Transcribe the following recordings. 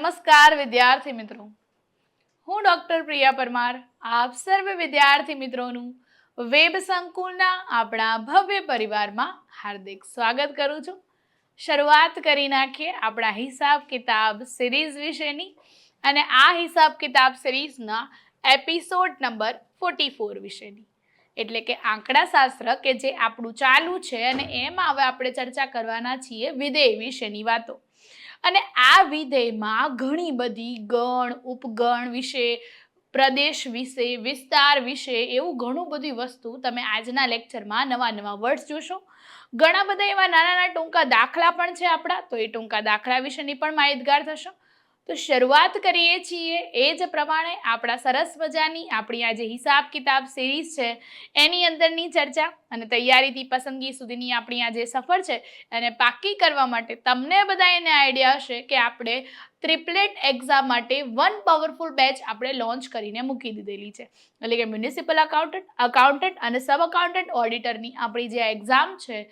નમસ્કાર વિદ્યાર્થી મિત્રો, હું ડોક્ટર પ્રિયા પરમાર આપ સર્વ વિદ્યાર્થી મિત્રોનું વેબ સંકુલના આપણા ભવ્ય પરિવારમાં હાર્દિક સ્વાગત કરું છું. શરૂઆત કરી નાખીએ આપણા હિસાબ કિતાબ સિરીઝ વિશેની અને આ હિસાબ કિતાબ સિરીઝના એપિસોડ નંબર 44 વિશેની, એટલે કે આંકડાશાસ્ત્ર કે જે આપણું ચાલુ છે અને એમાં હવે આપણે ચર્ચા કરવાના છીએ વિધેય વિશેની વાતો. અને આ વિધેયમાં ઘણી બધી ગણ ઉપગણ વિશે, પ્રદેશ વિશે, વિસ્તાર વિશે એવું ઘણું બધી વસ્તુ તમે આજના લેક્ચરમાં નવા વર્ડ્સ જોશો. ઘણા બધા એવા નાના ટૂંકા દાખલા પણ છે આપણા, તો એ ટૂંકા દાખલા વિશેની પણ માહિતગાર થશો. તો શરૂઆત કરીએ છીએ એ જ પ્રમાણે આપણા સરસ મજાની આપણી આ જે હિસાબ કિતાબ સિરીઝ છે એની અંદરની ચર્ચા અને તૈયારીથી પસંદગી સુધીની આપણી આ જે સફર છે એને પાકી કરવા માટે તમને બધાને આઈડિયા હશે કે આપણે ટ્રિપલેટ એક્ઝામ માટે વન પાવરફુલ બેચ આપણે લોન્ચ કરીને મૂકી દીધેલી છે. એટલે કે મ્યુનિસિપલ અકાઉન્ટન્ટ અને સબ અકાઉન્ટન્ટ ઓડિટરની આપણી જે એક્ઝામ છે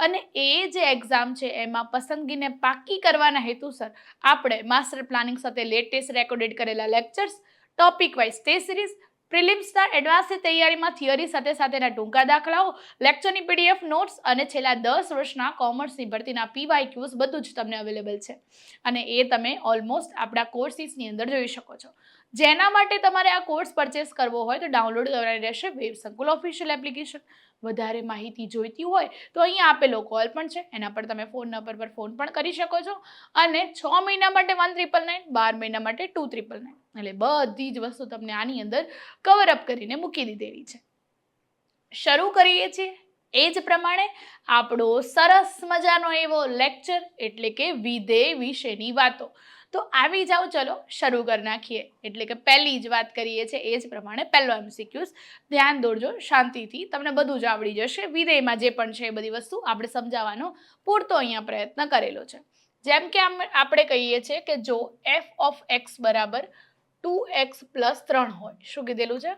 અને એ જે એક્ઝામ છે એમાં પસંદગીને પાકી કરવાના હેતુસર આપણે માસ્ટર પ્લાનિંગ સાથે લેટેસ્ટ રેકોર્ડેડ કરેલા lectures, topic wise test series, પ્રિલિમ્સના એડવાન્સની તૈયારીમાં થિયરી સાથે સાથેના ટૂંકા દાખલાઓ, લેક્ચરની પીડીએફ નોટ્સ અને છેલ્લા 10 વર્ષના કોમર્સની ભરતીના પીવાયક્યુઝ બધું જ તમને અવેલેબલ છે. અને એ તમે ઓલમોસ્ટ આપણા કોર્સિસની અંદર જોઈ શકો છો. જેના માટે તમારે આ કોર્સ પરચેસ કરવો હોય તો ડાઉનલોડ કરવાની રહેશે વેબ સંકુલ ઓફિશિયલ એપ્લિકેશન. વધારે માહિતી જોઈતી હોય તો અહીંયા આપેલો કોલ પણ છે, એના પર તમે ફોન નંબર પર ફોન પણ કરી શકો છો. અને 6 મહિના માટે 1999, 12 મહિના માટે 2999, એટલે બધી જ વસ્તુ તમને આની અંદર કવર અપ કરીને મૂકી દીધેલી છે. શરૂ કરીએ છીએ એ જ પ્રમાણે આપણો સરસ મજાનો એવો લેક્ચર, એટલે કે વિધેય વિશેની વાતો. તો આવી જાઓ, ચલો શરૂ કરી નાખીએ. એટલે કે પહેલી જ વાત કરીએ છીએ એ જ પ્રમાણે પહેલો એમસીક્યુઝ. ધ્યાન દોરજો શાંતિથી, તમને બધું જ આવડી જશે. વિધેયમાં જે પણ છે એ બધી વસ્તુ આપણે સમજાવવાનો પૂરતો અહીંયા પ્રયત્ન કરેલો છે. જેમ કે આપણે કહીએ છીએ કે જો f of x બરાબર 2x plus 3 હોય, શું કીધેલું છે?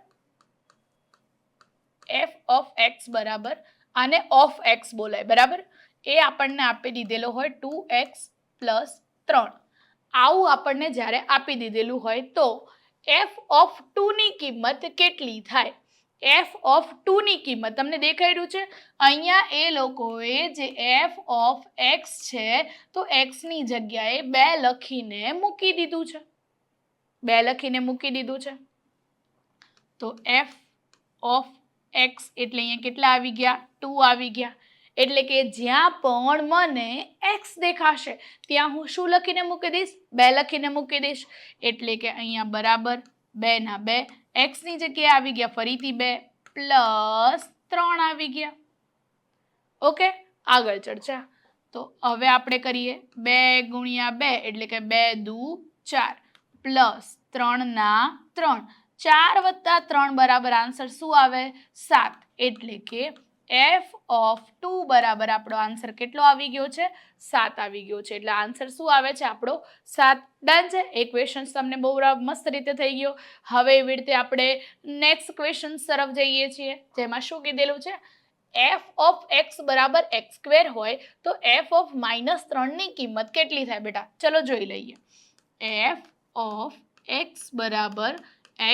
f of x બરાબર, આને ઓફ x બોલાય, બરાબર? એ આપણને આપી દીધેલો હોય 2x plus 3. આવું આપણને જ્યારે આપી દીધેલું હોય તો f of 2 ની કિંમત કેટલી થાય? f of 2 ની કિંમત તમને દેખાડ્યું છે અહીંયા. એ લોકોએ જે f of x છે તો x ની જગ્યાએ 2 લખીને મૂકી દીધું છે. 2 લખીને મૂકી દીધું છે તો f of x એટલે અહીંયા કેટલા આવી ગયા? 2 આવી ગયા. એટલે કે જ્યાં પણ મને x દેખાશે ત્યાં હું શું લખીને મૂકી દઈશ? 2 લખીને મૂકી દઈશ. એટલે કે અહીંયા બરાબર 2 ના 2, x ની જગ્યાએ આવી ગયા ફરીથી 2 પ્લસ 3 આવી ગયા. ઓકે, આગળ ચર્ચા. તો હવે આપણે કરીએ 2 ગુણ્યા 2 એટલે કે 2 દુ 4 પ્લસ 3 ના 3, 4 વત્તા 3 બરાબર આન્સર શું આવે? 7. એટલે કે f of 2 બરાબર આપણો આન્સર કેટલો આવી ગયો છે? 7 આવી ગયો છે. એટલે આન્સર શું આવે છે આપણો? 7. ડન છે. એ ક્વેશ્ચન તમને બહુ મસ્ત રીતે થઈ ગયો. હવે એવી રીતે આપણે નેક્સ્ટ ક્વેશ્ચન તરફ જઈએ છીએ, જેમાં શું કીધેલું છે? f of x બરાબર x સ્ક્વેર હોય તો f of -3 ની કિંમત કેટલી થાય બેટા? ચલો જોઈ લઈએ. f of x બરાબર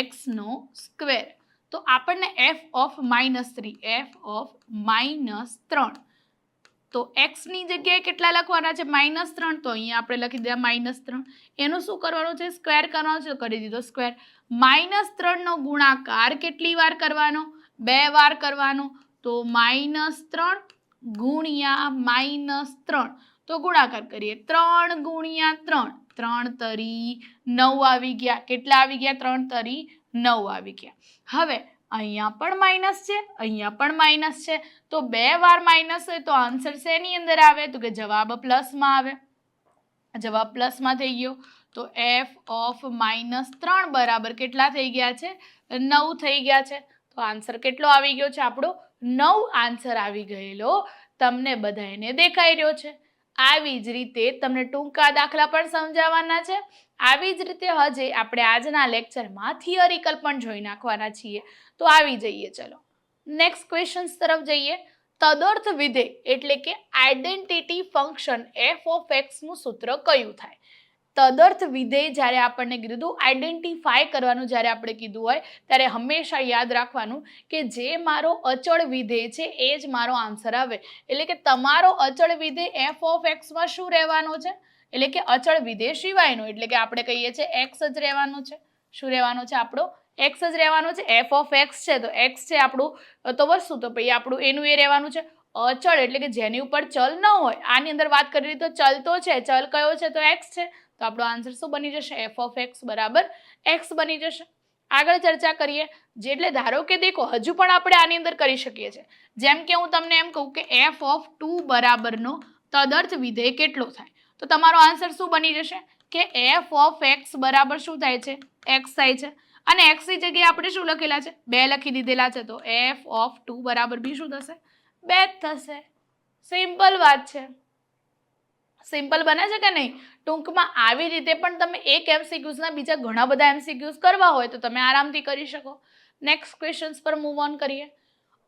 x નો સ્ક્વેર, તો આપણને f of -3, f of -3, તો x ની જગ્યાએ કેટલા લખવાના છે? -3, તો અહીંયા આપણે લખી દીધા -3. એનું શું કરવાનું છે? સ્ક્વેર કરવાનો છે, કરી દીધો સ્ક્વેર. -3 નો ગુણાકાર કેટલી વાર કરવાનો? 2 વાર કરવાનો. તો -3 ગુણ્યા -3, તો ગુણાકાર કરીએ 3 ગુણ્યા 3, 3 તરી 9 આવી ગયા. કેટલા આવી ગયા? 3 તરી 9 આવી ગયા. હવે અહીંયા પણ માઇનસ છે, અહીંયા પણ માઇનસ છે, તો 2 વાર માઇનસ હોય તો આન્સર શેની અંદર આવે? તો કે જવાબ પ્લસમાં આવે. જવાબ પ્લસમાં થઈ ગયો. તો f of -3 બરાબર કેટલા થઈ ગયા છે? 9 થઈ ગયા છે. તો આન્સર કેટલો આવી ગયો છે આપણો? 9 આન્સર આવી ગયેલો તમને બધાને દેખાઈ રહ્યો છે. આવી જ રીતે તમને ટૂંકા દાખલા પણ સમજાવવાના છે. આવી જ રીતે હજે આપણે આજના લેક્ચરમાં થિયરિકલ પણ જોઈ નાખવાના છીએ. તો આવી જઈએ, ચલો નેક્સ્ટ ક્વેશ્ચન તરફ જઈએ. તદર્થ વિધેય એટલે કે identity function f of x નું સૂત્ર કયું થાય? તદર્થ વિધેય જ્યારે આપણને કીધું હતું, આઈડેન્ટિફાય કરવાનું જ્યારે આપણે કીધું હોય ત્યારે હંમેશા યાદ રાખવાનું કે જે મારો અચળ વિધેય છે એ જ મારો આન્સર આવે. એટલે કે તમારો અચળ વિધેય એફ ઓફ એક્સમાં શું રહેવાનો છે? એટલે કે અચળ વિધેય સિવાયનો, એટલે કે આપણે કહીએ છીએ એક્સ જ રહેવાનો છે. શું રહેવાનો છે? આપણો એક્સ જ રહેવાનો છે. એફ ઓફ એક્સ છે તો એક્સ છે આપણું, તો વસ્તુ તો પછી આપણું એનું એ રહેવાનું છે. અચળ એટલે કે જેની ઉપર ચલ ન હોય. આની અંદર વાત કરીએ તો ચલ તો છે, ચલ કયો છે? તો એક્સ છે. તો આપણો આન્સર શું બની જશે? એફ ઓફ એક્સ બરાબર એક્સ બની જશે. આગળ ચર્ચા કરીએ. એટલે ધારો કે દેખો હજુ પણ આપણે આની અંદર કરી શકીએ છીએ. જેમ કે હું તમને એમ કહું કે એફ ઓફ 2 બરાબરનો તદર્થ વિધેય કેટલો થાય? તો તમારો આન્સર શું બની જશે? કે એફ ઓફ એક્સ બરાબર શું થાય છે? એક્સ થાય છે. અને એક્સ ની જગ્યાએ આપણે શું લખેલા છે? 2 લખી દીધેલા છે. તો એફ ઓફ 2 બરાબર બી શું થશે? 2 થશે. સિમ્પલ વાત છે. સિમ્પલ બને છે કે નહીં? ટૂંકમાં આવી રીતે પણ તમે એક MCQs ના બીજા ઘણા બધા MCQs કરવા હોય તો તમે આરામથી કરી શકો. નેક્સ્ટ ક્વેશ્ચન્સ પર મૂવ ઓન કરીએ.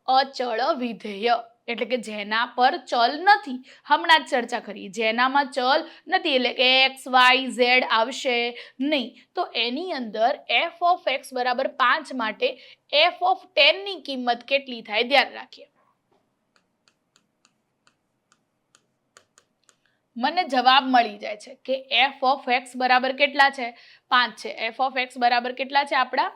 અચળ વિધેય એટલે કે જેના પર ચલ નથી. હમણાં જ ચર્ચા કરી, જેનામાં ચલ નથી એટલે કે એક્સ વાય ઝેડ આવશે નહીં. તો એની અંદર એફ ઓફ એક્સ બરાબર 5 માટે એફ ઓફ 10 ની કિંમત કેટલી થાય? ધ્યાન રાખીએ. મને જવાબ મળી જાય છે કે એફ ઓફ એક્સ બરાબર કેટલા છે? 5 છે. એફ ઓફ એક્સ બરાબર કેટલા છે આપણા?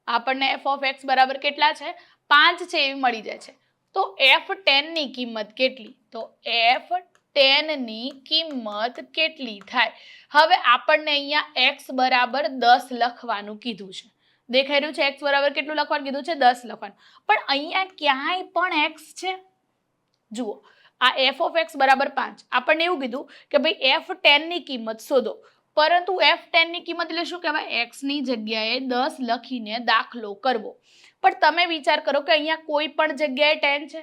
આપણને એફ ઓફ એક્સ બરાબર કેટલા છે? 5 છે એવી મળી જાય છે. તો એફ 10 ની કિંમત કેટલી? તો એફ 10 ની કિંમત કેટલી થાય? હવે આપણને અહીંયા એક્સ બરાબર 10 લખવાનું કીધું છે. દેખાઈ રહ્યું છે? એક્સ બરાબર કેટલું લખવાનું કીધું છે? 10 લખવાનું. પણ અહીંયા ક્યાંય પણ એક્સ છે? જુઓ, આ એફ ઓફ એક્સ બરાબર 5. આપણને એવું કીધું કે ભાઈ એફ 10 ની કિંમત શોધો. પરંતુ એફ 10 ની કિંમત એટલે શું કહેવાય? એક્સ ની જગ્યાએ 10 લખીને દાખલો કરવો. પણ તમે વિચાર કરો કે અહીંયા કોઈ પણ જગ્યાએ 10 છે?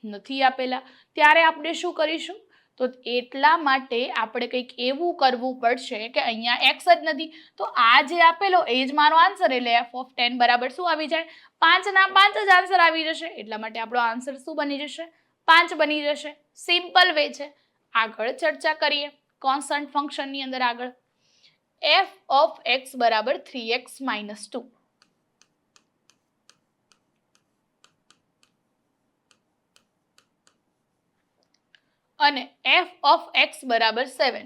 નથી આપેલા. ત્યારે આપણે શું કરીશું? તો એટલા માટે આપણે કંઈક એવું કરવું પડશે કે અહીંયા એક્સ જ નથી. તો આ જે આપેલો એ જ મારો આન્સર. એટલે એફ ઓફ 10 બરાબર શું આવી જાય? 5 ના 5 જ આન્સર આવી જશે. એટલા માટે આપણો આન્સર શું બની જશે? 5 બની જશે. સિમ્પલ વે છે. આગળ ચર્ચા કરીએ કોન્સ્ટન્ટ ફંક્શનની અંદર. આગળ એફ ઓફ એક્સ બરાબર 3x - 2. અને એફ ઓફ એક્સ બરાબર 7.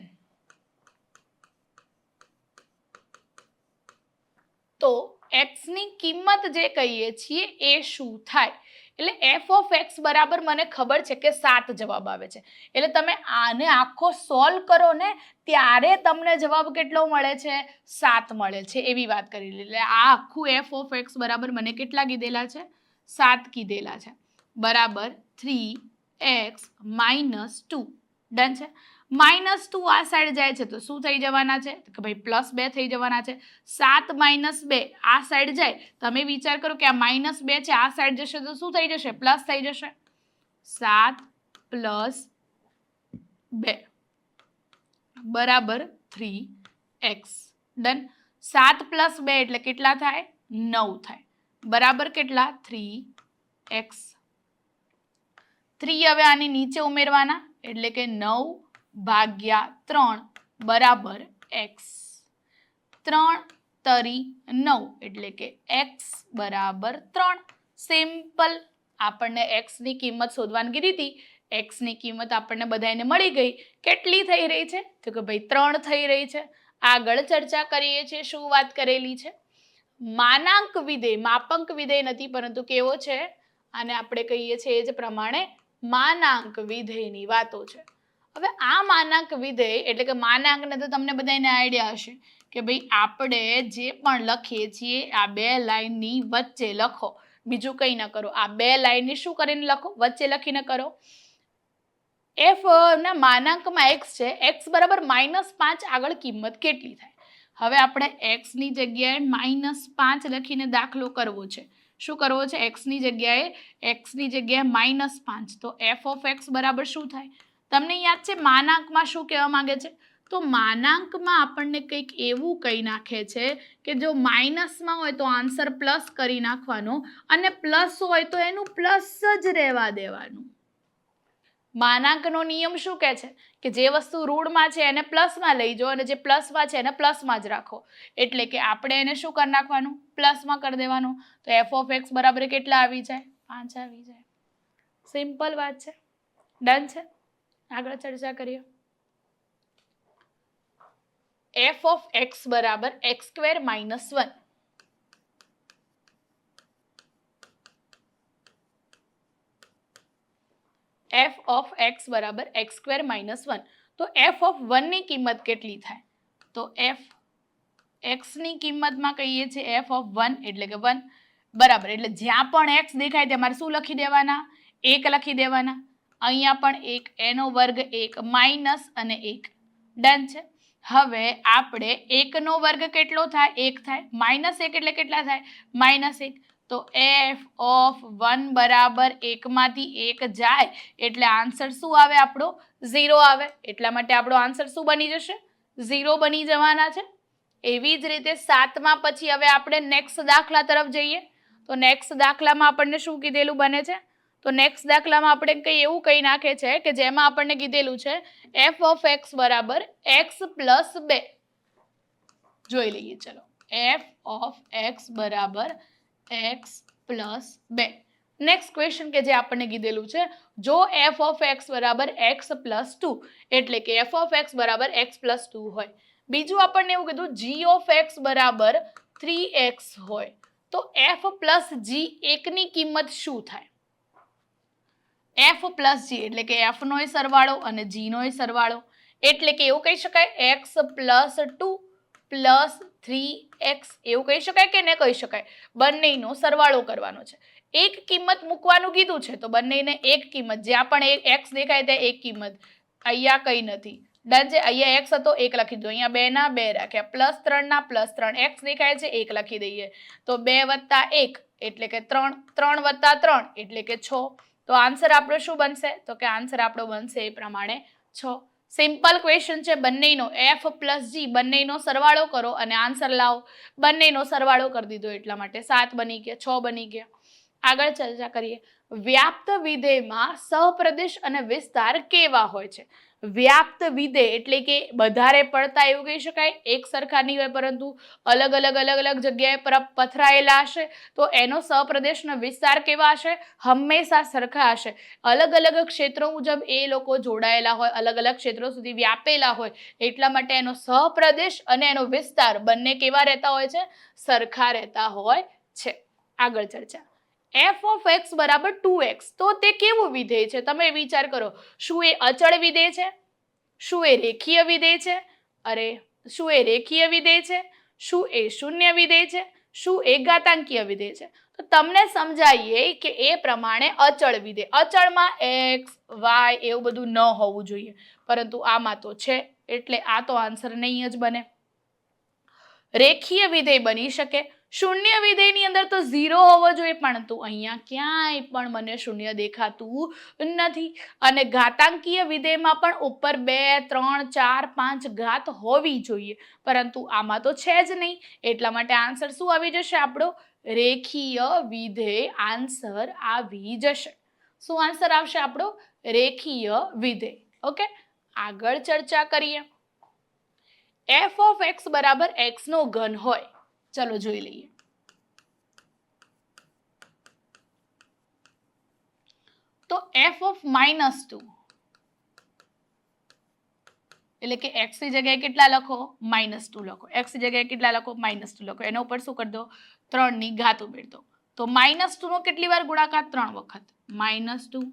તો એક્સ ની કિંમત જે કહીએ છીએ એ શું થાય? એટલે એફ ઓફ એક્સ બરાબર મને ખબર છે કે 7 જવાબ આવે છે. એટલે તમે આને આખો સોલ્વ કરો ને ત્યારે તમને જવાબ કેટલો મળે છે? 7 મળે છે. એવી વાત કરી. એટલે આ આખું એફ ઓફ એક્સ બરાબર મને કેટલા કીધેલા છે? 7 કીધેલા છે. બરાબર 3x - 2. ડન છે. -2 આ સાઈડ જાય છે તો શું થઈ જવાના છે? કે ભાઈ +2 થઈ જવાના છે. 7 - 2 આ સાઈડ જાય. તમે વિચાર કરો કે આ -2 છે, આ સાઈડ જશે તો શું થઈ જશે? પ્લસ થઈ જશે. 7 + 2 બરાબર 3x. ડન. 7 + 2 એટલે કેટલા થાય? 9 થાય. બરાબર કેટલા? 3x. 3 હવે આની નીચે ઉમેરવાના એટલે કે 9/3 બરાબર x. 3 તરી 9 એટલે કે x બરાબર 3. સિમ્પલ. આપણને x ની કિંમત શોધવાની કીધી હતી. x ની કિંમત આપણને બધાને મળી ગઈ. કેટલી થઈ રહી છે? તો કે ભાઈ 3 થઈ રહી છે. આગળ ચર્ચા કરીએ છીએ. શું વાત કરેલી છે? માનાંક વિધેય. માપંક વિધેય નથી પરંતુ કેવો છે? આને આપણે કહીએ છીએ એ જ પ્રમાણે માનાંક વિધેયની વાતો છે. હવે આ માનાંક વિધેય એટલે કે માનાંકને તો તમને બધાને આઈડિયા હશે કે ભાઈ આપણે જે પણ લખીએ છીએ આ 2 લાઈનની વચ્ચે લખો. બીજું કંઈ ન કરો. આ 2 લાઈનની શું કરીને લખો? વચ્ચે લખીને કરો. એફ ના માનાંકમાં x છે. x બરાબર -5 આગળ કિંમત કેટલી થાય? હવે આપણે x ની જગ્યાએ -5 લખીને દાખલો કરવો છે. શું કરવો છે? x ની જગ્યાએ -5. તો એફ ઓફ એક્સ બરાબર શું થાય? તમને યાદ છે માનાંકમાં શું કહેવા માંગે છે? તો માનાંકમાં આપણને કંઈક એવું કહી નાખે છે કે જો માઇનસમાં હોય તો આન્સર પ્લસ કરી નાખવાનો અને પ્લસ હોય તો એનું પ્લસ જ રહેવા દેવાનું. માનાંકનો નિયમ શું કહે છે કે જે વસ્તુ ઋણમાં છે એને પ્લસમાં લઈ જાઓ અને જે પ્લસમાં છે એને પ્લસમાં જ રાખો. એટલે કે આપણે એને શું કરી નાખવાનું? પ્લસમાં કરી દેવાનું. તો એફ ઓફ એક્સ બરાબર કેટલા આવી જાય? 5 આવી જાય. સિમ્પલ વાત છે. ડન છે. આગળ ચર્ચા કરીએ. એફ ઓફ એક્સ બરાબર x square minus 1. F of x બરાબર એક્સ સ્ક્વેર માઇનસ 1. તો એફ ઓફ 1 ની કિંમત કેટલી થાય? તો એફ એક્સ ની કિંમતમાં કહીએ છીએ એફ ઓફ 1 એટલે કે 1 બરાબર. એટલે જ્યાં પણ એક્સ દેખાય ત્યાં મારે શું લખી દેવાના? 1 લખી દેવાના. અહીંયા પણ 1, એનો વર્ગ 1 માઇનસ અને 1. ડન છે. હવે આપણે 1 નો વર્ગ કેટલો થાય? 1 થાય. માઇનસ 1 એટલે કેટલા થાય? માઇનસ 1. તો એફ ઓફ 1 બરાબર 1 માંથી 1 જાય એટલે આન્સર શું આવે આપણો? 0 આવે. એટલા માટે આપણો આન્સર શું બની જશે? 0 બની જવાના છે. એવી જ રીતે 7મા પછી હવે આપણે નેક્સ્ટ દાખલા તરફ જઈએ. તો નેક્સ્ટ દાખલામાં આપણને શું કીધેલું બને છે? તો નેક્સ્ટ દાખલામાં આપણે કંઈ એવું કહી નાખે છે કે જેમાં આપણને કીધેલું છે એફ ઓફ એક્સ બરાબર એક્સ પ્લસ 2. જોઈ લઈએ ચલો. એફ ઓફ એક્સ બરાબર એક્સ પ્લસ 2. નેક્સ્ટ ક્વેશ્ચન કે જે આપણને કીધેલું છે જો એફ ઓફ એક્સ બરાબર એક્સ પ્લસ 2 એટલે કે એફ ઓફ એક્સ બરાબર એક્સ પ્લસ 2 હોય. બીજું આપણને એવું કીધું જી ઓફ એક્સ બરાબર 3x હોય તો એફ પ્લસ જી એકની કિંમત શું થાય? એફ પ્લસ જી એટલે કે એફ નો સરવાળો અને જી નો સરવાળો. એટલે કે એવું કહી શકાય એક્સ પ્લસ 2 પ્લસ 3x. એવું કહી શકાય કે ન કહી શકાય? બંનેનો સરવાળો કરવાનો છે. એક કિંમત મૂકવાનું કીધું છે તો બંનેને એક કિંમત, જ્યાં પણ એક્સ દેખાય ત્યાં એક કિંમત. અહીંયા કંઈ નથી. ડન છે. અહીંયા એક્સ હતો 1 લખી દો. અહીંયા 2 ના 2 રાખ્યા. પ્લસ 3 ના પ્લસ 3. એક્સ દેખાય છે 1 લખી દઈએ. તો 2 વત્તા 1 એટલે કે 3. 3 વત્તા 3 એટલે કે 6. તો આન્સર આપણો શું બનશે? તો કે આન્સર આપણો બનશે એ પ્રમાણે 6. સિમ્પલ ક્વેશ્ચન છે. બંનેનો એફ પ્લસ જી બંનેનો સરવાળો કરો અને આન્સર લાવો. બંનેનો સરવાળો કરી દીધો એટલા માટે 7 બની ગયા, 6 બની ગયા. આગળ ચર્ચા કરીએ. વ્યાપ્ત વિધેયમાં સહપ્રદેશ અને વિસ્તાર કેવા હોય છે? વ્યાપ્ત વિધેય એટલે કે વધારે પડતા એવું કહી શકાય એક સરખા નહીં હોય પરંતુ અલગ અલગ જગ્યાએ પર પથરાયેલા હશે તો એનો સહપ્રદેશ અને વિસ્તાર કેવા હશે? હંમેશા સરખા હશે. અલગ અલગ ક્ષેત્રો મુજબ એ લોકો જોડાયેલા હોય, અલગ અલગ ક્ષેત્રો સુધી વ્યાપેલા હોય એટલા માટે એનો સહપ્રદેશ અને એનો વિસ્તાર બંને કેવા રહેતા હોય છે? સરખા રહેતા હોય છે. આગળ ચર્ચા. એફ ઓફ એક્સ બરાબર 2x તો તે કેવું વિધેય છે? તમે વિચાર કરો. શું એ અચળ વિધેય છે? શું એ રેખીય વિધેય છે? અરે શું એ રેખીય વિધેય છે? શું એ શૂન્ય વિધેય છે? શું એ ઘાતાંકીય વિધેય છે? તો તમને સમજાઈએ કે એ પ્રમાણે અચળ વિધેય. અચળમાં x, y એવું બધું ન હોવું જોઈએ પરંતુ આમાં તો છે એટલે આ તો આન્સર નહીં જ બને. રેખીય વિધેય બની શકે. શૂન્ય વિધેયની અંદર તો 0 હોવો જોઈએ પરંતુ અહીંયા ક્યાંય પણ મને શૂન્ય દેખાતું નથી. અને ઘાતાંકીય વિધેયમાં પણ ઉપર 2, 3, 4, 5 ઘાત હોવી જોઈએ પરંતુ આમાં તો છે જ નહીં. એટલા માટે આન્સર શું આવી જશે આપણો? રેખીય વિધેય આન્સર આવી જશે. શું આન્સર આવશે આપણો? રેખીય વિધેય. ઓકે, આગળ ચર્ચા કરીએ. એફ ઓફ એક્સ બરાબર એક્સ નો ઘન હોય. ચલો જોઈ લઈએ. તો એફ ઓફ -2 એટલે કે એક્સ ની જગ્યાએ કેટલા લખો? -2 લખો. એક્સ ની જગ્યાએ કેટલા લખો? -2 લખો. એના ઉપર શું કરી દો? 3 ની ઘાત ઉમેરી દો. તો -2 નો કેટલી વાર ગુણાકાર? 3 વખત. -2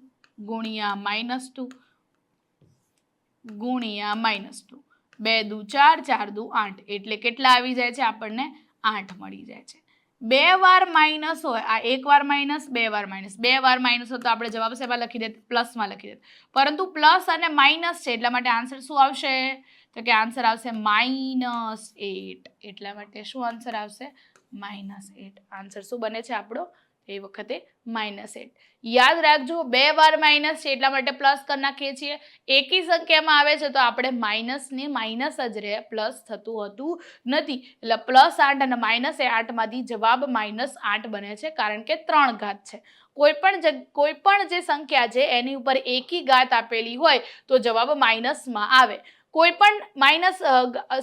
ગુણ્યા -2 ગુણ્યા -2. 2 દુ 4, 4 દુ 8 એટલે કેટલા આવી જાય છે? આપણને 8 મળી જાય છે. 2 વાર માઇનસ હોય, આ 1 વાર માઇનસ, 2 વાર માઇનસ. 2 વાર માઇનસ હોય તો આપણે જવાબ શેમાં લખી દે? પ્લસમાં લખી દે. પરંતુ પ્લસ અને માઇનસ છે એટલા માટે આન્સર શું આવશે? તો કે આન્સર આવશે -8. એટલા માટે શું આન્સર આવશે? -8. આન્સર શું બને છે આપણો? એ વખતે -8. યાદ રાખજો 2 વાર માઇનસ છે એટલા માટે પ્લસ કરી નાખીએ છીએ. એકી સંખ્યામાં આવે છે તો આપણે માઇનસ ને માઇનસ જ રહે, પ્લસ થતું હોતું નથી. એટલે +8 અને -8 માંથી જવાબ -8 બને છે, કારણ કે 3 ઘાત છે. કોઈ પણ જે સંખ્યા છે એની ઉપર એકી ઘાત આપેલી હોય તો જવાબ માઇનસમાં આવે. કોઈ પણ માઇનસ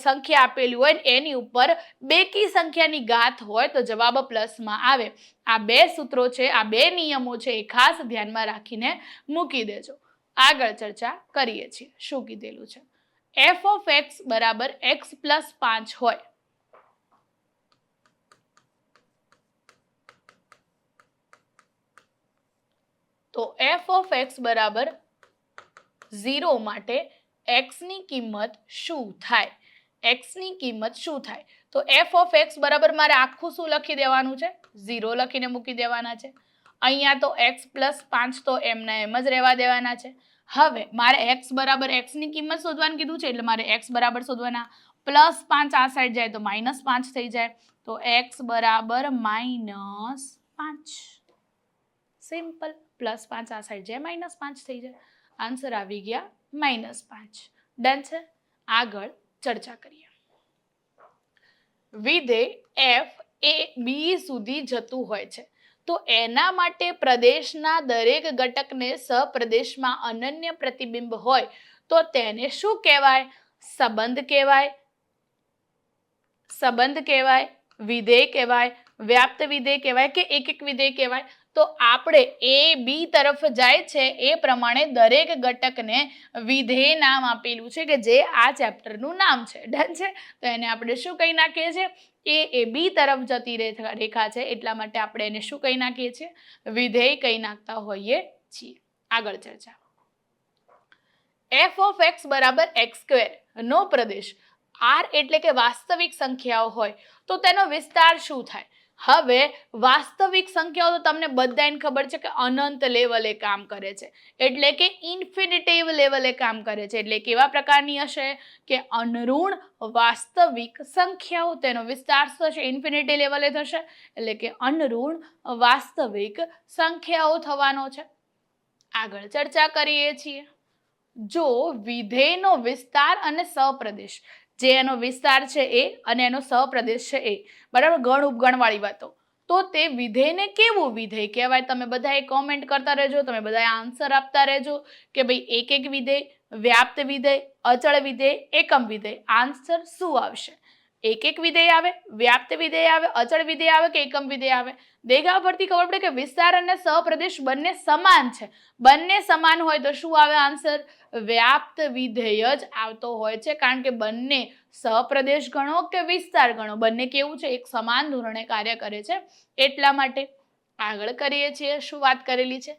સંખ્યા આપેલી હોય એની ઉપર બેકી સંખ્યાની ઘાત હોય તો જવાબ પ્લસમાં આવે. આ 2 સૂત્રો છે, આ 2 નિયમો છે, એ ખાસ ધ્યાનમાં રાખીને મૂકી દેજો. આગળ ચર્ચા કરીએ છીએ. શું કીધેલું છે? f of x બરાબર x + 5 હોય તો f of x બરાબર 0 માટે x ની કિંમત શું થાય? x ની કિંમત શું થાય? તો f of x બરાબર મારે આખું શું લખી દેવાનું છે? 0 લખીને મૂકી દેવાના છે. અહીંયા તો x + 5 તો એમના એમ જ રહેવા દેવાના છે. હવે મારે x બરાબર x ની કિંમત શોધવાનું કીધું છે એટલે મારે x બરાબર શોધવાના. +5 આ સાઈડ જાય તો -5 થઈ જાય, તો x બરાબર -5. સિમ્પલ. +5 આ સાઈડ જાય -5 થઈ જાય. આન્સર આવી ગયા -5. ડન છે? આગળ ચર્ચા કરીએ. વિધેય f એ b સુધી જતું હોય છે તો એના માટે પ્રદેશના દરેક ઘટકને સપ્રદેશમાં અનન્ય પ્રતિબિંબ હોય તો તેને શું કહેવાય? સંબંધ કહેવાય, વિધેય કહેવાય, વ્યાપ્ત વિધેય કહેવાય કે એકક વિધેય કહેવાય? તો આપણે a b તરફ જાય છે એ પ્રમાણે દરેક ઘટકને વિધેય નામ આપેલું છે કે જે આ ચેપ્ટરનું નામ છે. ડન છે? તો એને આપણે શું કહી નાખીએ છીએ? એ b તરફ જતી રેખા છે એટલા માટે આપણે એને શું કહી નાખીએ છીએ? વિધેય કહી નાખતા હોઈએ છીએ. આગળ ચર્ચા. f of x બરાબર x² નો પ્રદેશ r એટલે કે વાસ્તવિક સંખ્યાઓ હોય તો તેનો વિસ્તાર શું થાય? હવે વાસ્તવિક સંખ્યાઓ તો તમને બધાને ખબર છે કે અનંત લેવલે કામ કરે છે, એટલે કે ઇન્ફિનિટિવ લેવલે કામ કરે છે. એટલે કેવા પ્રકારની હશે? કે અનઋણ વાસ્તવિક સંખ્યાઓ. તેનો વિસ્તાર થશે ઇન્ફિનિટી લેવલે થશે, એટલે કે અનઋણ વાસ્તવિક સંખ્યાઓ થવાનો છે. આગળ ચર્ચા કરીએ છીએ. જો વિધેયનો વિસ્તાર અને સપ્રદેશ, જે એનો વિસ્તાર છે એ અને એનો સપ્રદેશ છે એ, બરાબર, ગણ ઉપગણ વાળી વાતો, તો તે વિધેયને કેવું વિધેય કહેવાય? તમે બધાએ કોમેન્ટ કરતા રહેજો, તમે બધાએ આન્સર આપતા રહેજો કે ભાઈ એકક વિધેય, વ્યાપ્ત વિધેય, અચળ વિધેય, એકમ વિધેય. આન્સર શું આવશે? એકક વિધેય આવે, વ્યાપ્ત વિધેય આવે, અચળ વિધેય આવે કે એકમ વિધેય આવે? દેખાવ પરથી ખબર પડે કે વિસ્તાર અને સપ્રદેશ બંને સમાન છે. બંને સમાન હોય તો શું આવે આન્સર? વ્યાપ્ત વિધેય જ આવતો હોય છે, કારણ કે બંને સપ્રદેશ ગણો કે વિસ્તાર ગણો, બંને કેવું છે? એક સમાન ધોરણે કાર્ય કરે છે એટલા માટે. આગળ કરીએ છીએ. શું વાત કરેલી છે?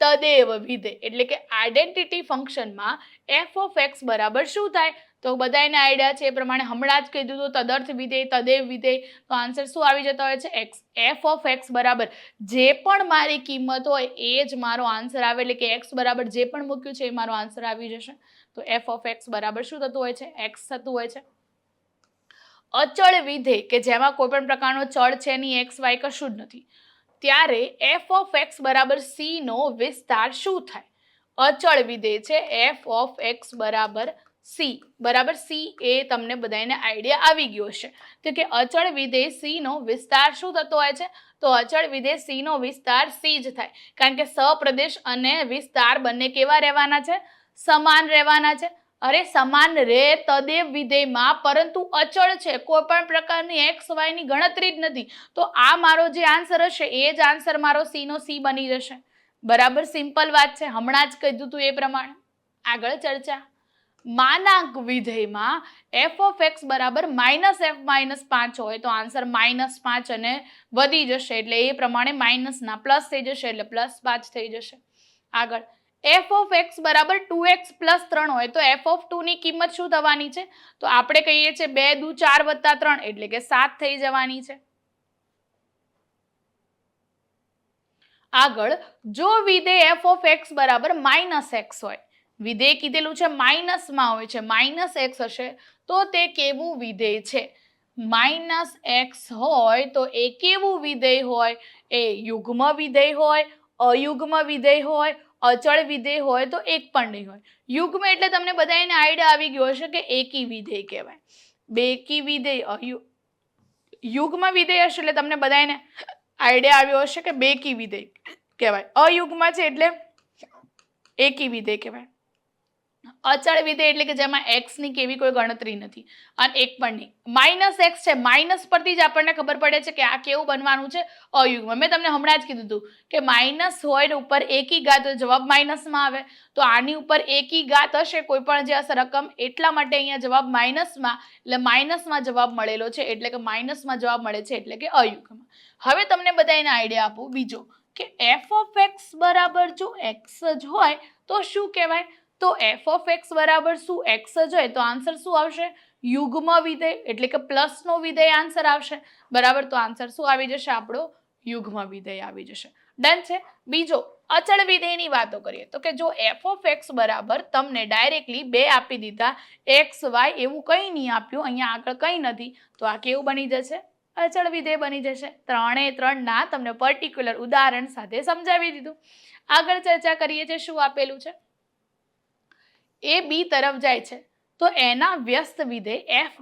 તદેવ વિધેય એટલે કે આઈડેન્ટિટી ફંક્શનમાં f of x બરાબર શું થાય? તો બધાને આઈડિયા છે એ પ્રમાણે હમણાં જ કીધું હતું, તદર્થ વિધેય, તદેવ વિધેય. તો આન્સર શું આવી જતો હોય છે? x. f of x બરાબર જે પણ મારી કિંમત હોય એ જ મારો આન્સર આવે, એટલે કે x બરાબર જે પણ મૂક્યું છે એ મારો આન્સર આવી જશે. તો f of x બરાબર શું થતું હોય છે? x થતું હોય છે. અચળ વિધેય કે જેમાં કોઈ પણ પ્રકારનો ચળ છે નહીં, x y કશું જ નથી, ત્યારે f of x બરાબર c નો વિસ્તાર શું થાય? અચળ વિધેય છે f of x બરાબર c. બરાબર, c એ તમને બધાને આઈડિયા આવી ગયો છે. તો કે અચળ વિધેય c નો વિસ્તાર શું થતો હોય છે? તો અચળ વિધેય c નો વિસ્તાર c જ થાય, કારણ કે સપ્રદેશ અને વિસ્તાર બંને કેવા રહેવાના છે? સમાન રહેવાના છે. અરે સમાન રે તદેવ વિધેયમાં, પરંતુ અચળ છે, કોઈ પણ પ્રકારની x y ની ગણતરી જ નથી. તો આ મારો જે આન્સર હશે એ જ આન્સર મારો c નો c બની જશે. બરાબર, સિમ્પલ વાત છે, હમણાં જ કીધું તું એ પ્રમાણે. આગળ ચર્ચા. માનાંક વિધેયમાં f of x બરાબર -f-5 હોય તો આન્સર -5 અને વધી જશે, એટલે એ પ્રમાણે માઇનસના પ્લસ થઈ જશે, એટલે +5 થઈ જશે. આગળ f of x બરાબર 2x + 3 હોય તો f of 2 ની કિંમત શું થવાની છે? તો આપણે કહીએ છીએ 2 દુ 4 + 3 એટલે કે 7 થઈ જવાની છે. આગળ જો વિધેય f of x બરાબર -x હોય, વિધેય કીધેલું છે માઇનસમાં હોય છે, -x હશે તો તે કેવું વિધેય છે? -x હોય તો એ કેવું વિધેય હોય? એ યુગ્મ વિધેય હોય, અયુગ્મ વિધેય હોય, અચળ વિધેય હોય તો એક પણ નહીં હોય. યુગ્મ એટલે તમને બધાને આઈડિયા આવી ગયો હશે કે એકી વિધેય કહેવાય. બેકી વિધેય યુગ્મ વિધેય હશે એટલે તમને બધાને આઈડિયા આવ્યો હશે કે બેકી વિધેય કહેવાય. અયુગ્મ છે એટલે એકી વિધેય કહેવાય. અચળ વિધેય એટલે કે જેમાં x ની કેવી કોઈ ગણતરી નથી અને એક પણ નહીં. -x છે, માઇનસ પરથી જ આપણને ખબર પડે છે કે આ કેવું બનવાનું છે? અયુગ્મ. મેં તમને હમણાં જ કીધું હતું કે માઇનસ હોય ને ઉપર એકી ઘાત હોય, જવાબ માઇનસમાં આવે. તો આની ઉપર એકી ઘાત હશે કોઈ પણ જે રકમ, એટલા માટે અહીંયા જવાબ માઇનસમાં, એટલે માઇનસમાં જવાબ મળેલો છે, એટલે કે માઇનસમાં જવાબ મળે છે, એટલે કે અયુગ્મ. હવે તમને બધાને આઈડિયા આપું બીજો કે f ઓફ x બરાબર જો x જ હોય તો શું કહેવાય? તો f ઓફ x બરાબર શું? x જ હોય તો આન્સર શું આવશે? યુગ્મ વિધેય, એટલે કે પ્લસ નો વિધેય આન્સર આવશે. બરાબર, તો આન્સર શું આવી જશે આપણો? યુગ્મ વિધેય આવી જશે. ડન છે. બીજો અચળ વિધેયની વાતો કરીએ તો કે જો f ઓફ x બરાબર તમને ડાયરેક્ટલી બે આપી દીધા, x y એવું કંઈ નહીં આપ્યું, અહીંયા આગળ કંઈ નથી, તો આ કેવું બની જશે? અચળ વિધેય બની જશે. 3 ના તમને પર્ટિક્યુલર ઉદાહરણ સાથે સમજાવી દીધું. આગળ ચર્ચા કરીએ છીએ શું આપેલું છે? એ બી તરફ જાય છે તો એના વ્યસ્ત વિધેય f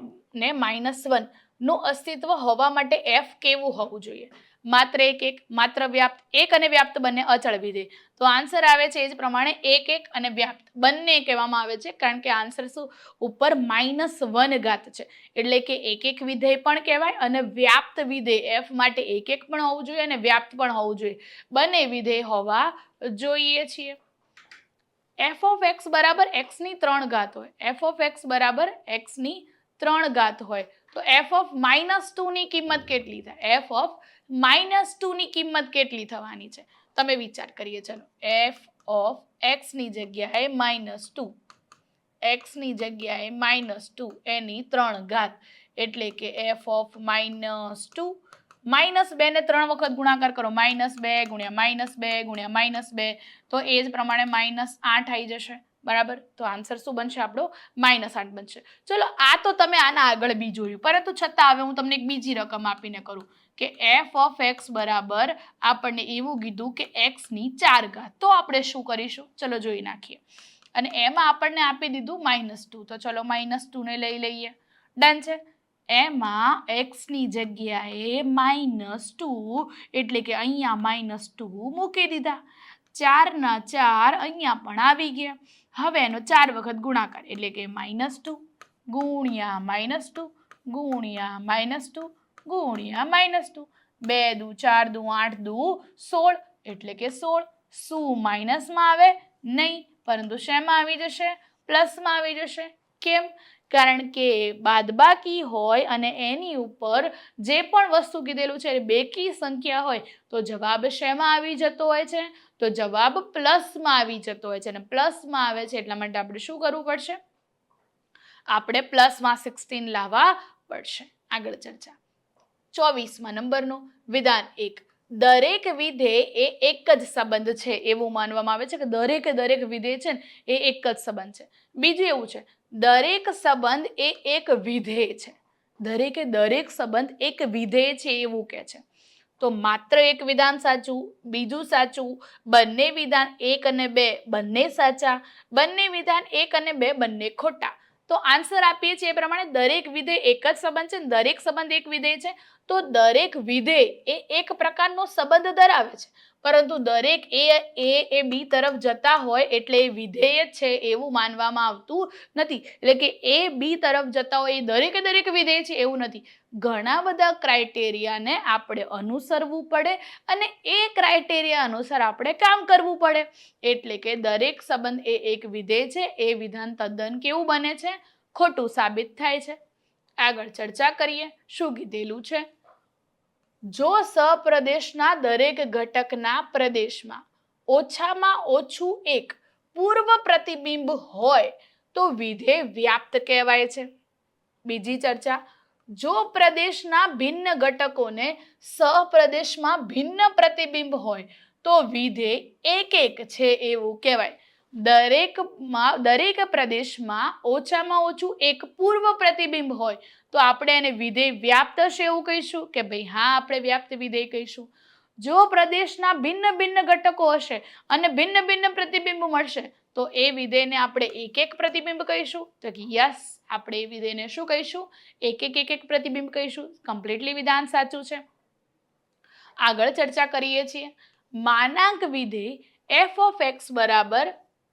ને -1 નું અસ્તિત્વ હોવા માટે f કેવું હોવું જોઈએ? માત્ર એક, માત્ર વ્યાપ્ત. એક અને વ્યાપ્ત બંને અચળ વિધેય, તો આન્સર આવે છે એ જ પ્રમાણે એક અને વ્યાપ્ત બંને કહેવામાં આવે છે, કારણ કે આન્સર શું? ઉપર -1 ઘાત છે, એટલે કે એક વિધેય પણ કહેવાય અને વ્યાપ્ત વિધેય f માટે એક પણ હોવું જોઈએ અને વ્યાપ્ત પણ હોવું જોઈએ. બંને વિધેય હોવા જોઈએ છીએ. f ઓફ x બરાબર x ની 3 ઘાત હોય, f ઓફ x બરાબર x ની 3 ઘાત હોય તો f ઓફ -2 ની કિંમત કેટલી થાય? f ઓફ -2 ની કિંમત કેટલી થવાની છે? તમે વિચાર કરીએ. ચલો, f ઓફ x ની જગ્યાએ -2, x ની જગ્યાએ -2 એની 3 ઘાત, એટલે કે f ઓફ -2, -2 ને 3 વખત ગુણાકાર કરો, -2 ગુણ્યા -2 ગુણ્યા -2, તો એ જ પ્રમાણે -8 આવી જશે. બરાબર, તો આન્સર શું બનશે આપણો? -8 બનશે. ચલો, આ તો તમે આના આગળ બી જોયું, પરંતુ છતાં હવે હું તમને એક બીજી રકમ આપીને કરું કે f ઓફ x બરાબર આપણને એવું કીધું કે x ની 4 ઘાત, તો આપણે શું કરીશું? ચલો જોઈ નાખીએ. અને એમાં આપણને આપી દીધું -2, તો ચલો -2 ને લઈ લઈએ. ડન છે. એમાં x ની જગ્યાએ -2, એટલે કે અહીંયા -2 મૂકી દીધા. 4 ના 4 અહીંયા પણ આવી ગયા. હવે એનો 4 વખત ગુણાકાર, એટલે કે -2 ગુણ્યા -2 ગુણ્યા -2 ગુણ્યા -2, 2 દુ 4 દુ 8 દુ 16, એટલે કે 16. શું માઇનસમાં આવે? નહીં, પરંતુ શેમાં આવી જશે? પ્લસમાં આવી જશે. કેમ? કારણ કે બાદબાકી હોય અને એની ઉપર જે પણ વસ્તુ કીધેલું છે બેકી સંખ્યા હોય તો જવાબ શેમાં આવી જતો હોય છે? તો જવાબ પ્લસમાં આવી જતો હોય છે, અને પ્લસમાં આવે છે એટલા માટે આપણે શું કરવું પડશે? આપણે પ્લસમાં 16 લાવવા પડશે. આગળ ચર્ચા. 24મા નંબરનો વિધાન 1. દરેક વિધેય એ એક જ સંબંધ છે એવું માનવામાં આવે છે કે દરેક વિધેય છે ને એ એક જ સંબંધ છે. બીજું એવું છે, દરેક સંબંધ એ એક વિધેય છે. દરેક સંબંધ એક વિધેય છે એવું કહે છે. તો માત્ર એક વિધાન સાચું, બીજું સાચું, બંને વિધાન 1 અને 2 બંને સાચા, બંને વિધાન 1 અને 2 બંને ખોટા. તો આન્સર આપીએ છીએ એ પ્રમાણે દરેક વિધેય એક જ સંબંધ છે, દરેક સંબંધ એક વિધેય છે. તો દરેક વિધેય એ એક પ્રકારનો સંબંધ ધરાવે છે, પરંતુ દરેક એ બી તરફ જતા હોય એટલે એ વિધેય છે એવું માનવામાં આવતું નથી. એટલે કે એ બી તરફ જતા હોય એ દરેક વિધેય છે એવું નથી. ઘણા બધા ક્રાઇટેરિયાને આપણે અનુસરવું પડે અને એ ક્રાઇટેરિયા અનુસાર આપણે કામ કરવું પડે. એટલે કે દરેક સંબંધ એ એક વિધેય છે એ વિધાન તદ્દન કેવું બને છે? ખોટું સાબિત થાય છે. આગળ ચર્ચા કરીએ. શું કીધેલું છે? જો સપ્રદેશના દરેક ઘટકના પ્રદેશમાં ઓછામાં ઓછું એક પૂર્વ પ્રતિબિંબ હોય તો વિધેય વ્યાપ્ત કહેવાય છે. બીજી ચર્ચા, જો પ્રદેશના ભિન્ન ઘટકોને સપ્રદેશમાં ભિન્ન પ્રતિબિંબ હોય તો વિધેય એક છે એવું કહેવાય. દરેક પ્રદેશમાં ઓછામાં ઓછું એક પૂર્વ પ્રતિબિંબ હોય તો આપણે એને વિધેય વ્યાપ્ત હશે એવું કહીશું કે ભાઈ હા આપણે વ્યાપ્ત વિધેય કહીશું. જો પ્રદેશના ભિન્ન ભિન્ન ઘટકો હશે અને ભિન્ન ભિન્ન પ્રતિબિંબ મળશે તો એ વિધેયને આપણે એક એક પ્રતિબિંબ કહીશું. તો કે યસ, આપણે એ વિધેયને શું કહીશું? એક એક પ્રતિબિંબ કહીશું. કમ્પ્લીટલી વિધાન સાચું છે. આગળ ચર્ચા કરીએ છીએ. માનાંક વિધેય f ઓફ x બરાબર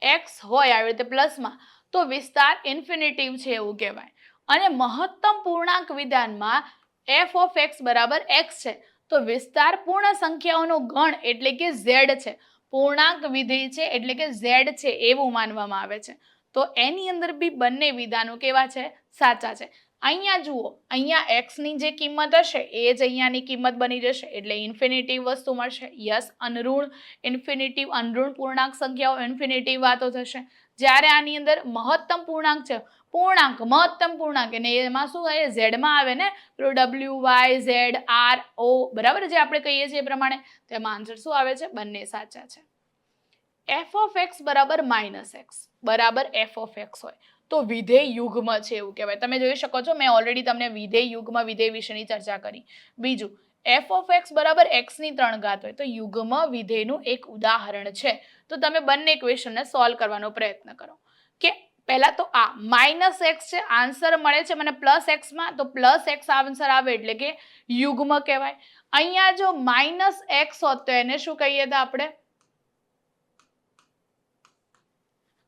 x હોય આવી રીતે પ્લસમાં તો વિસ્તાર ઇન્ફિનિટિવ છે એવું કહેવાય. અને મહત્તમ પૂર્ણાંક વિધાનમાં f ઓફ x બરાબર x છે તો વિસ્તાર પૂર્ણ સંખ્યાઓનો ગણ એટલે કે z છે. પૂર્ણાંક વિધેય છે એટલે કે z છે એવું માનવામાં આવે છે. તો એની અંદર બી બંને વિધાનો કેવા છે? સાચા છે. અહીંયા જુઓ, અહીંયા x ની જે કિંમત હશે એ જ અહીંયાની કિંમત બની જશે એટલે ઇન્ફિનિટિવ વસ્તુ મળશે. યસ, અનઋણ ઇન્ફિનિટિવ અનઋણ પૂર્ણાંક સંખ્યાઓ ઇન્ફિનિટિવ વાતો થશે. જ્યારે આની અંદર મહત્તમ પૂર્ણાંક છે, પૂર્ણાંક મહત્તમ પૂર્ણાંક અને એમાં શું આવે? z માં આવે ને, w y z r o બરાબર, જે આપણે કહીએ છીએ એ પ્રમાણે. તેમાં આન્સર શું આવે છે? બંને સાચા છે. f ઓફ x બરાબર માઇનસ એક્સ બરાબર f ઓફ x હોય તો વિધેય યુગ્મ છે એવું કહેવાય. તમે જોઈ શકો છો, મેં ઓલરેડી તમને વિધેય યુગ્મ વિધેય વિશેની ચર્ચા કરી. બીજું, f ઓફ x બરાબર x ની 3 ઘાત હોય તો યુગ્મ વિધેયનું એક ઉદાહરણ છે. તો તમે બંને ક્વેશ્ચનને સોલ્વ કરવાનો પ્રયત્ન કરો. કે પહેલા તો આ માઇનસ એક્સ છે, આન્સર મળે છે મને પ્લસ એક્સ માં, તો પ્લસ એક્સ આન્સર આવે એટલે કે યુગ્મ કહેવાય. અહીંયા જો માઇનસ એક્સ હોત તો એને શું કહીએ હતા આપણે?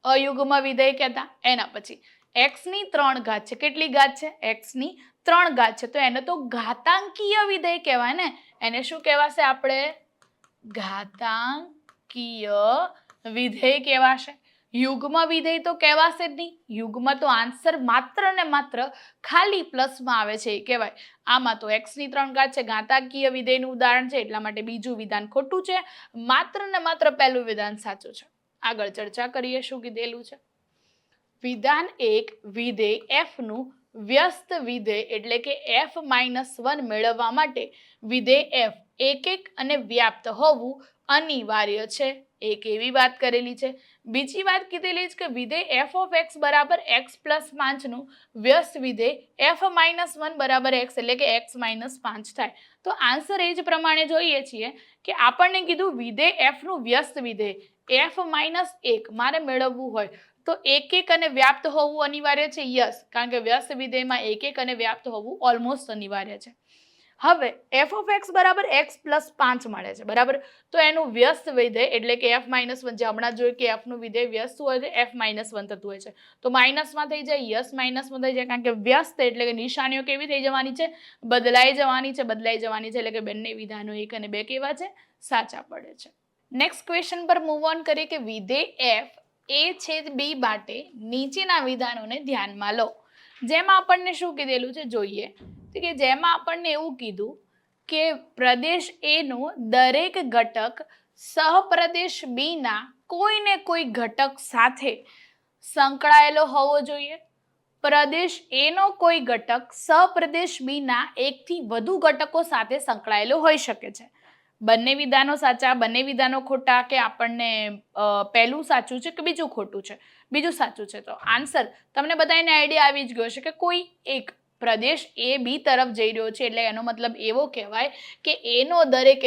અયુગ્મ વિધેય કહેતા. એના પછી x ની 3 ઘાત છે. કેટલી ઘાત છે? x ની 3 ઘાત છે તો એને તો ઘાતાંકીય વિધેય કહેવાય ને. એને શું કહેવાશે આપણે? ઘાતાંકીય વિધેય કહેવાશે. યુગ્મ વિધેય તો કહેવાશે જ નહીં. યુગ્મ તો આન્સર માત્ર ને માત્ર ખાલી પ્લસમાં આવે છે એ કહેવાય. આમાં તો x ની 3 ઘાત છે, ઘાતાંકીય વિધેયનું ઉદાહરણ છે એટલા માટે બીજું વિધાન ખોટું છે. માત્ર ને માત્ર પહેલું વિધાન સાચું છે. આગળ ચર્ચા કરીએ શું કીધેલું છે. વિધાન 1, વિધેય f નું વ્યસ્ત વિધેય એટલે કે f-1 મેળવવા માટે વિધેય f એક અને વ્યાપ્ત હોવું અનિવાર્ય છે. એક એવી વાત કરેલી છે. બીજી વાત કીધેલી છે કે વિધેય f ઓફ x બરાબર x પ્લસ 5 નું વ્યસ્ત વિધેય f-1 બરાબર x એટલે કે x-5 થાય. તો આન્સર એ જ પ્રમાણે જોઈએ છીએ કે આપણને કીધું વિધેય f નું વ્યસ્ત વિધેય f-1 મારે મેળવવું હોય તો એક અને વ્યાપ્ત હોવું અનિવાર્ય છે. યસ, કારણ કે વ્યસ્ત વિધેયમાં એક અને વ્યાપ્ત હોવું ઓલમોસ્ટ અનિવાર્ય છે. હવે f ઓફ x બરાબર x પ્લસ 5 મળે છે બરાબર, તો એનું વ્યસ્ત વિધેય એટલે કે f-1 જે હમણાં જોયું કે f નું વિધેય વ્યસ્ત હોય છે f-1 થતું હોય છે તો માઇનસમાં થઈ જાય, યસ માઇનસમાં થઈ જાય કારણ કે વ્યસ્ત એટલે કે નિશાનીઓ કેવી થઈ જવાની છે? બદલાઈ જવાની છે એટલે કે બંને વિધાનો 1 અને 2 કેવા છે? સાચા પડે છે. નેક્સ્ટ ક્વેશ્ચન પર મૂવ ઓન કરીએ કે વિધેય f a/b માટે નીચેના વિધાનોને ધ્યાનમાં લો. જેમાં આપણને શું કીધેલું છે જોઈએ. કે જેમાં આપણને એવું કીધું કે પ્રદેશ A નો દરેક ઘટક સહપ્રદેશ B ના કોઈને કોઈ ઘટક સાથે સંકળાયેલો હોવો જોઈએ. પ્રદેશ A નો કોઈ ઘટક સહપ્રદેશ B ના એકથી વધુ ઘટકો સાથે સંકળાયેલો હોઈ શકે છે. બંને વિધાનો સાચા, બંને વિધાનો ખોટા, કે આપણને પહેલું સાચું છે કે બીજું ખોટું છે? બીજું સાચું છે. તો આન્સર તમને બધાને આઈડિયા આવી જ ગયો છે કે કોઈ એક પ્રદેશ A B તરફ જઈ રહ્યો છે એટલે એનો મતલબ એવો કહેવાય કે A નો દરેક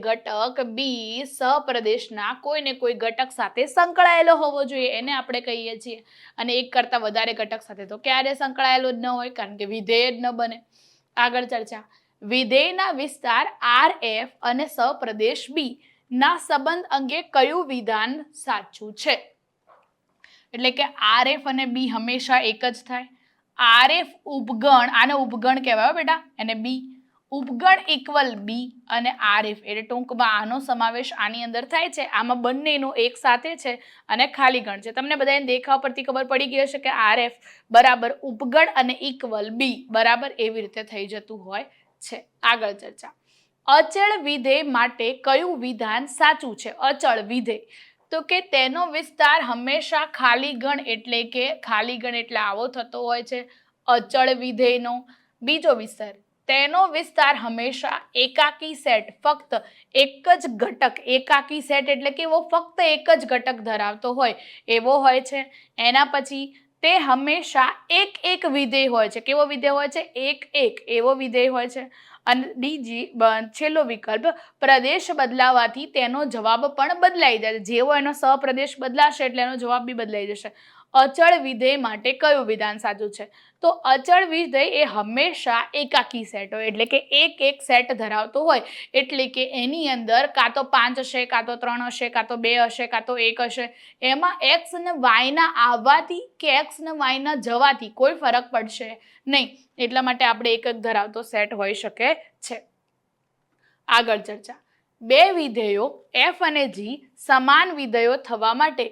ઘટક B સહપ્રદેશના કોઈને કોઈ ઘટક સાથે સંકળાયેલો હોવો જોઈએ, એને આપણે કહીએ છીએ. અને એક કરતાં વધારે ઘટક સાથે તો ક્યારે સંકળાયેલો જ ન હોય કારણ કે વિધેય જ ન બને. આગળ ચર્ચા. વિધેયના વિસ્તાર RF અને સહપ્રદેશ B ના સંબંધ અંગે કયું વિધાન સાચું છે? એટલે કે RF અને B હંમેશા એક જ થાય. RF ઉપગણ, આને ઉપગણ કહેવાય બેટા, અને B ઉપગણ ઇક્વલ B અને RF એટલે ટૂંકમાં આનો સમાવેશ આની અંદર થાય છે. આમાં બંનેનો એક સાથે છે અને ખાલી ગણ છે. તમને બધાને દેખાવ પરથી ખબર પડી ગઈ હશે કે RF બરાબર ઉપગણ અને ઇક્વલ B બરાબર એવી રીતે થઈ જતું હોય છે. આગળ ચર્ચા. અચળ વિધેય માટે કયું વિધાન સાચું છે? અચળ વિધેય તો કે તેનો વિસ્તાર હંમેશા ખાલી ગણ એટલે આવો થતો હોય છે અચળ વિધેયનો. બીજો વિસ્તાર તેનો વિસ્તાર હંમેશા એકાકી સેટ, ફક્ત એક જ ઘટક, એકાકી સેટ એટલે કે એવો ફક્ત એક જ ઘટક ધરાવતો હોય એવો હોય છે. એના પછી તે હંમેશા એક એક વિધેય હોય છે. કેવો વિધેય હોય છે? એક એક એવો વિધેય હોય છે. અને છેલ્લો વિકલ્પ, પ્રદેશ બદલાવાથી તેનો જવાબ પણ બદલાઈ જાય. જેવો એનો સપ્રદેશ બદલાશે એટલે એનો જવાબ બી બદલાઈ જશે. અચળ વિધેય માટે કયું વિધાન સાચું છે? તો અચળ વિધેય એ હંમેશા એકાકી સેટ હોય, એટલે કે એક એક સેટ ધરાવતો હોય. એટલે કે એની અંદર કાં તો 5 હશે, કાં તો 3 હશે, કાં તો 2 હશે, કાં તો 1 હશે. એમાં એક્સ અને વાયના આવવાથી કે એક્સ અને વાયના જવાથી કોઈ ફરક પડશે નહીં. એટલા માટે આપણે એક જ ધરાવતો સેટ હોઈ શકે છે. આગળ ચર્ચા. બે વિધેયો એફ અને જી સમાન વિધેયો થવા માટે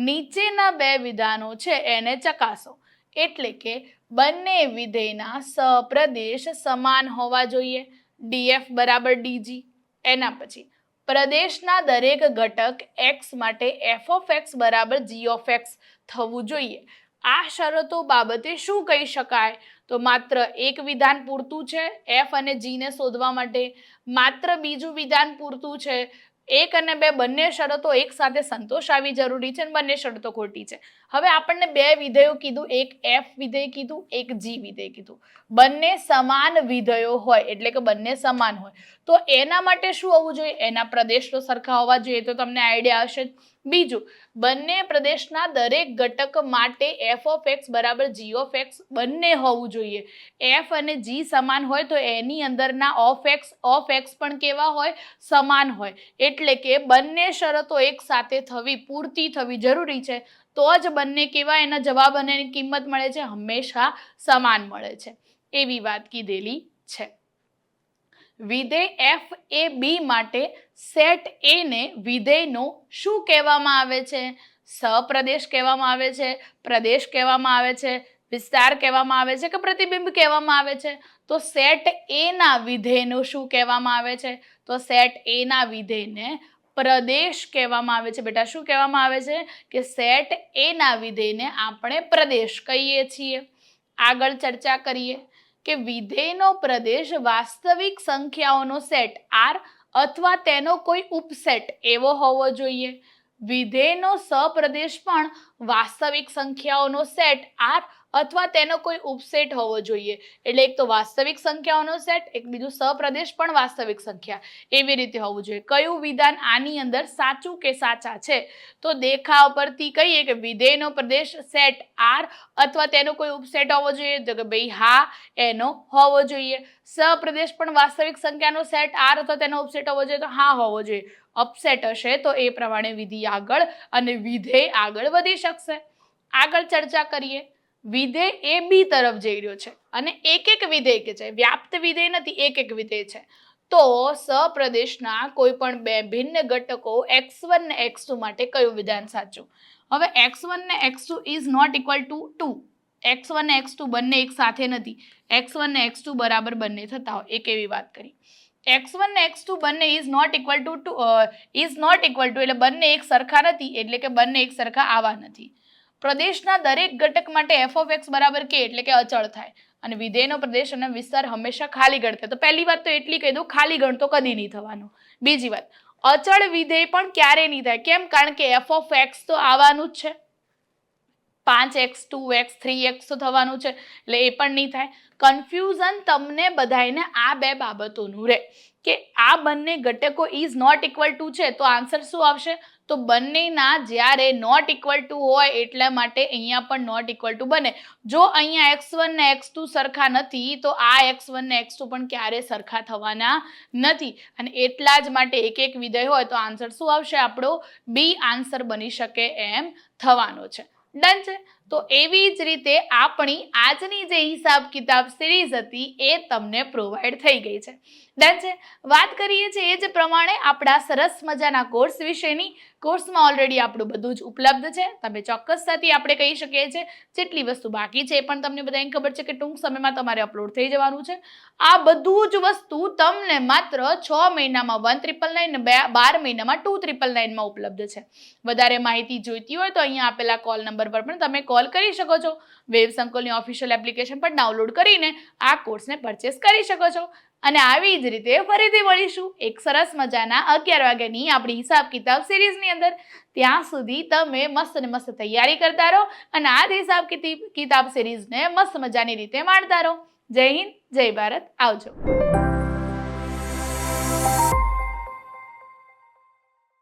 નીચેના બે વિધાનો છે એને ચકાસો. એટલે કે બંને વિધેયના સપ્રદેશ સમાન હોવા જોઈએ, ડીએફ બરાબર ડીજી. એના પછી પ્રદેશના દરેક ઘટક એક્સ માટે એફ ઓફ એક્સ બરાબર જી ઓફ એક્સ થવું જોઈએ. આ શરતો બાબતે શું કહી શકાય? તો માત્ર એક વિધાન પૂરતું છે એફ અને જી ને શોધવા માટે. માત્ર બીજું વિધાન પૂરતું છે. 1 અને 2 બંને શરતો એક સાથે સંતોષાવી જરૂરી છે અને બંને શરતો ખોટી છે. હવે આપણને બે વિધેયો કીધું, એક એફ વિધેય કીધું, એક જી વિધેય કીધું. બંને સમાન વિધેયો હોય એટલે કે બંને સમાન હોય તો એના માટે શું હોવું જોઈએ? એના પ્રદેશ તો સરખા હોવા જોઈએ, તો તમને આઈડિયા હશે. બીજું, બંને પ્રદેશના દરેક ઘટક માટે એફ ઓફ એક્સ બરાબર જી ઓફ એક્સ બંને હોવું જોઈએ. એફ અને જી સમાન હોય તો એની અંદરના ઓફ એક્સ પણ કેવા હોય? સમાન હોય. એટલે કે બંને શરતો એક સાથે પૂરતી થવી જરૂરી છે. તો જ બંને કેવા એના જવાબ અને એની કિંમત મળે છે? હંમેશા સમાન મળે છે. એવી વાત કીધેલી છે. વિધેય એફ એ બી માટે સેટ એ ને વિધેયનો શું કહેવામાં આવે છે? સપ્રદેશ કહેવામાં આવે છે, પ્રદેશ કહેવામાં આવે છે, વિસ્તાર કહેવામાં આવે છે કે પ્રતિબિંબ કહેવામાં આવે છે? તો સેટ એ ના વિધેયનું શું કહેવામાં આવે છે? તો સેટ એ ના વિધેયને પ્રદેશ કહેવામાં આવે છે. બેટા શું કહેવામાં આવે છે? કે સેટ એ ના વિધેયને આપણે પ્રદેશ કહીએ છીએ. આગળ ચર્ચા કરીએ કે વિધેયનો પ્રદેશ વાસ્તવિક સંખ્યાઓનો સેટ આર અથવા તેનો કોઈ ઉપસેટ એવો હોવો જોઈએ. વિધેયનો સપ્રદેશ પણ વાસ્તવિક સંખ્યાઓનો સેટ આર અથવા તેનો કોઈ ઉપસેટ હોવો જોઈએ. એટલે એક તો વાસ્તવિક સંખ્યાઓનો સેટ, એક બીજું સપ્રદેશ પણ વાસ્તવિક સંખ્યા, એવી રીતે હોવું જોઈએ. કયું વિધાન આની અંદર સાચું કે સાચા છે? તો દેખાવ પરથી કહીએ કે વિધેયનો પ્રદેશ સેટ આર અથવા તેનો કોઈ ઉપસેટ હોવો જોઈએ, તો કે ભાઈ હા, એનો હોવો જોઈએ. સપ્રદેશ પણ વાસ્તવિક સંખ્યાનો સેટ આર અથવા તેનો ઉપસેટ હોવો જોઈએ, તો હા હોવો જોઈએ. અપસેટ હશે તો એ પ્રમાણે વિધિ આગળ અને વિધેય આગળ વધી શકશે. આગળ ચર્ચા કરીએ. વિધેય એ બી તરફ જઈ રહ્યો છે અને એક એક વિધેય કે છે, વ્યાપ્ત વિધેય નથી, એક એક વિધેય છે. તો સપ્રદેશના કોઈ પણ બે ભિન્ન ઘટકો x1 ને x2 માટે કયું વિધાન સાચું? હવે x1 ને x2 is not equal to 2. x1 ને x2 બંને એક સાથે નથી. x1 ને x2 બરાબર બંને થતા હોય, એક એવી વાત કરી. x1 ને x2 બંને ઇઝ નોટ ઇક્વલ ટુ એટલે બંને એક સરખા નથી, એટલે કે બંને એક સરખા આવા નથી. પ્રદેશના દરેક ઘટક માટે એફ ઓફ એક્સ બરાબર કે એટલે કે અચળ થાય અને વિધેયનો પ્રદેશ અને વિસ્તાર હંમેશા ખાલી ગણ થાય. તો પહેલી વાત તો એટલી કહી દઉં, ખાલી ગણ તો કદી નહીં થવાનું. બીજી વાત, અચળ વિધેય પણ ક્યારે નહીં થાય. કેમ? કારણ કે એફ ઓફ એક્સ તો આવવાનું જ છે, 5x 2x 3x તો થવાનું છે, એટલે એ પણ નહીં થાય. કન્ફ્યુઝન તમને બધાને આ બે બાબતોનું રહે કે આ બંને ઘટકો ઇઝ નોટ ઇક્વલ ટુ છે, તો આન્સર શું આવશે? તો બંનેના જ્યારે નોટ ઇક્વલ ટુ હોય એટલા માટે અહીંયા પણ નોટ ઇક્વલ ટુ બને. જો અહીંયા x1 ને x2 સરખા નથી તો આ x1 ને x2 પણ ક્યારે સરખા થવાના નથી અને એટલા જ માટે એક એક વિધેય હોય તો આન્સર શું આવશે? આપણો બી આન્સર બની શકે એમ થવાનો છે. ડન છે? તો એવી જ રીતે આપણી આજની જે હિસાબ કિતાબ સિરીઝ હતી એ તમને પ્રોવાઈડ થઈ ગઈ છે. ડન છે? વાત કરીએ છીએ એ જ પ્રમાણે આપણા સરસ મજાના કોર્સ વિશેની. કોર્સમાં ઓલરેડી આપણું બધું જ ઉપલબ્ધ છે. તમે ચોક્કસતાથી આપણે કહી શકીએ છીએ જેટલી વસ્તુ બાકી છે એ પણ તમને બધાને ખબર છે કે ટૂંક સમયમાં તમારે અપલોડ થઈ જવાનું છે. આ બધું જ વસ્તુ તમને માત્ર 6 મહિનામાં 1999 ને 12 મહિનામાં 2399 માં ઉપલબ્ધ છે. વધારે માહિતી જોઈતી હોય તો અહીંયા આપેલા કોલ નંબર નંબર પર પણ તમે કોલ કરી શકો છો. વેવ સંકુલની ઓફિશિયલ એપ્લિકેશન પણ ડાઉનલોડ કરીને આ કોર્સને પરચેસ કરી શકો છો. અને આવી જ રીતે ફરીથી મળીશું એક સરસ મજાના 11 વાગ્યાની આપણી હિસાબ કિતાબ સિરીઝની અંદર. ત્યાં સુધી તમે મસ્ત ને મસ્ત તૈયારી કરતા રહો અને આ જ હિસાબ કિતાબ સિરીઝને મસ્ત મજાની રીતે માણતા રહો. જય હિન્દ, જય ભારત, આવજો.